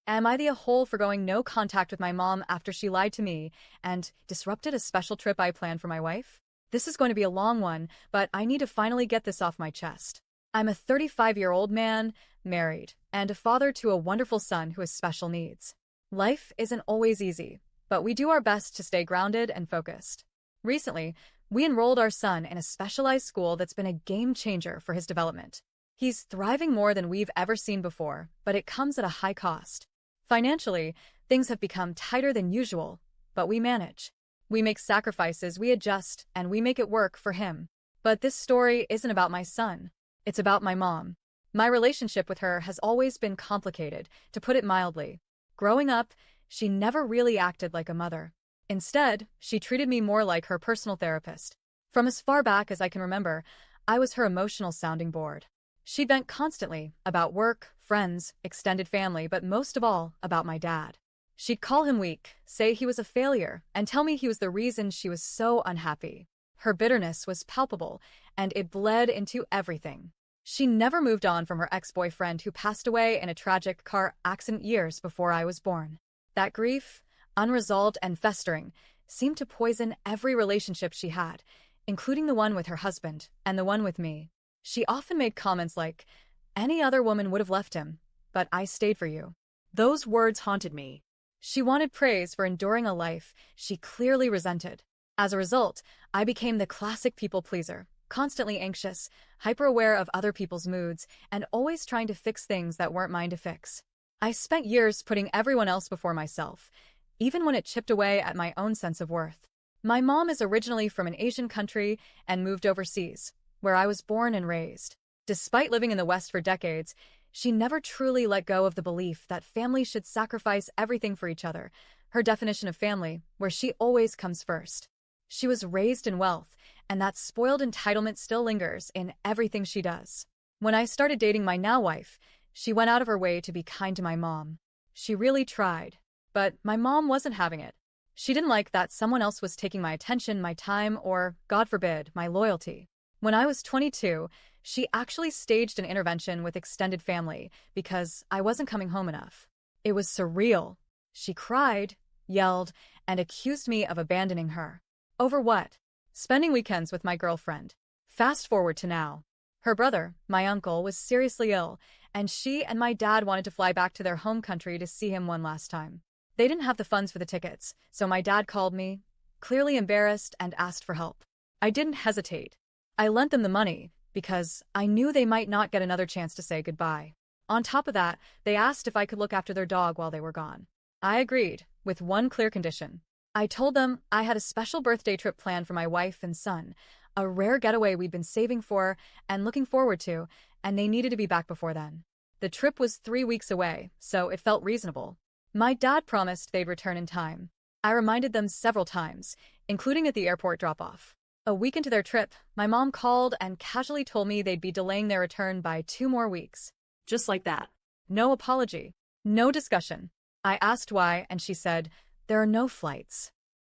Am I the a-hole for going no contact with my mom after she lied to me and disrupted a special trip I planned for my wife? This is going to be a long one, but I need to finally get this off my chest. I'm a 35-year-old man, married, and a father to a wonderful son who has special needs. Life isn't always easy, but we do our best to stay grounded and focused. Recently, we enrolled our son in a specialized school that's been a game changer for his development. He's thriving more than we've ever seen before, but it comes at a high cost. Financially, things have become tighter than usual, but we manage. We make sacrifices, we adjust, and we make it work for him. But this story isn't about my son. It's about my mom. My relationship with her has always been complicated, to put it mildly. Growing up, she never really acted like a mother. Instead, she treated me more like her personal therapist. From as far back as I can remember, I was her emotional sounding board. She'd vent constantly about work, friends, extended family, but most of all, about my dad. She'd call him weak, say he was a failure, and tell me he was the reason she was so unhappy. Her bitterness was palpable, and it bled into everything. She never moved on from her ex-boyfriend who passed away in a tragic car accident years before I was born. That grief, unresolved and festering, seemed to poison every relationship she had, including the one with her husband and the one with me. She often made comments like, "Any other woman would have left him, but I stayed for you." Those words haunted me. She wanted praise for enduring a life she clearly resented. As a result, I became the classic people pleaser, constantly anxious, hyper-aware of other people's moods, and always trying to fix things that weren't mine to fix. I spent years putting everyone else before myself, even when it chipped away at my own sense of worth. My mom is originally from an Asian country and moved overseas, where I was born and raised. Despite living in the West for decades, she never truly let go of the belief that family should sacrifice everything for each other, her definition of family, where she always comes first. She was raised in wealth, and that spoiled entitlement still lingers in everything she does. When I started dating my now wife, she went out of her way to be kind to my mom. She really tried. But my mom wasn't having it. She didn't like that someone else was taking my attention, my time, or, God forbid, my loyalty. When I was 22, she actually staged an intervention with extended family because I wasn't coming home enough. It was surreal. She cried, yelled, and accused me of abandoning her. Over what? Spending weekends with my girlfriend. Fast forward to now. Her brother, my uncle, was seriously ill, and she and my dad wanted to fly back to their home country to see him one last time. They didn't have the funds for the tickets, so my dad called me, clearly embarrassed, and asked for help. I didn't hesitate. I lent them the money because I knew they might not get another chance to say goodbye. On top of that, they asked if I could look after their dog while they were gone. I agreed, with one clear condition. I told them I had a special birthday trip planned for my wife and son, a rare getaway we'd been saving for and looking forward to, and they needed to be back before then. The trip was 3 weeks away, so it felt reasonable. My dad promised they'd return in time. I reminded them several times, including at the airport drop-off. A week into their trip, my mom called and casually told me they'd be delaying their return by 2 more weeks. Just like that. No apology. No discussion. I asked why, and she said, "There are no flights."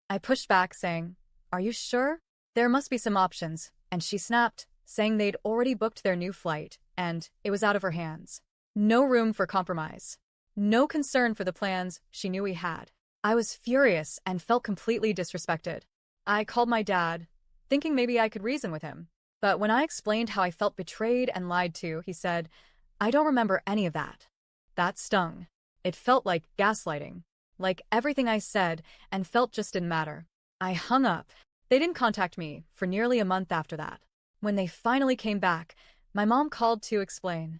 I pushed back, saying, "Are you sure? There must be some options," and she snapped, saying they'd already booked their new flight, and it was out of her hands. No room for compromise. No concern for the plans she knew we had. I was furious and felt completely disrespected. I called my dad, thinking maybe I could reason with him. But when I explained how I felt betrayed and lied to, he said, "I don't remember any of that." That stung. It felt like gaslighting. Like everything I said and felt just didn't matter. I hung up. They didn't contact me for nearly a month after that. When they finally came back, my mom called to explain.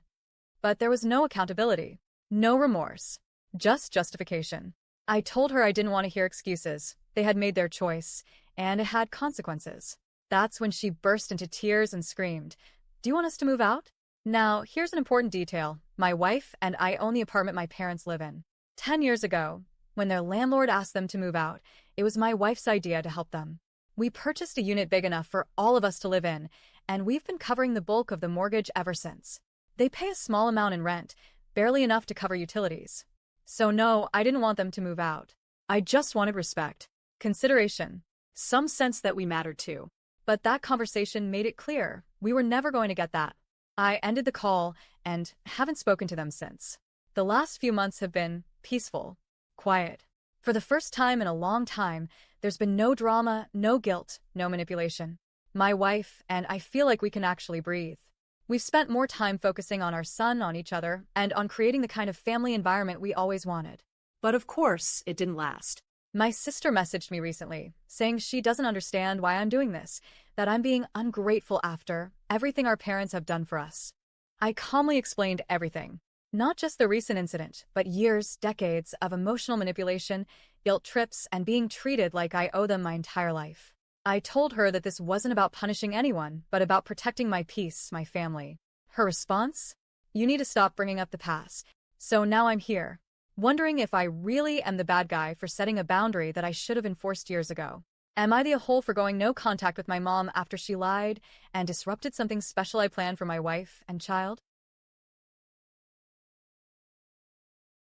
But there was no accountability. No remorse. Just justification. I told her I didn't want to hear excuses. They had made their choice, and it had consequences. That's when she burst into tears and screamed, "Do you want us to move out?" Now, here's an important detail. My wife and I own the apartment my parents live in. 10 years ago, when their landlord asked them to move out, it was my wife's idea to help them. We purchased a unit big enough for all of us to live in, and we've been covering the bulk of the mortgage ever since. They pay a small amount in rent, barely enough to cover utilities. So no, I didn't want them to move out. I just wanted respect, consideration, some sense that we mattered too. But that conversation made it clear we were never going to get that. I ended the call and haven't spoken to them since. The last few months have been peaceful, quiet. For the first time in a long time, there's been no drama, no guilt, no manipulation. My wife and I feel like we can actually breathe. We've spent more time focusing on our son, on each other, and on creating the kind of family environment we always wanted. But of course, it didn't last. My sister messaged me recently, saying she doesn't understand why I'm doing this, that I'm being ungrateful after everything our parents have done for us. I calmly explained everything. Not just the recent incident, but years, decades of emotional manipulation, guilt trips, and being treated like I owe them my entire life. I told her that this wasn't about punishing anyone, but about protecting my peace, my family. Her response? You need to stop bringing up the past. So now I'm here, wondering if I really am the bad guy for setting a boundary that I should have enforced years ago. Am I the a-hole for going no contact with my mom after she lied and disrupted something special I planned for my wife and child?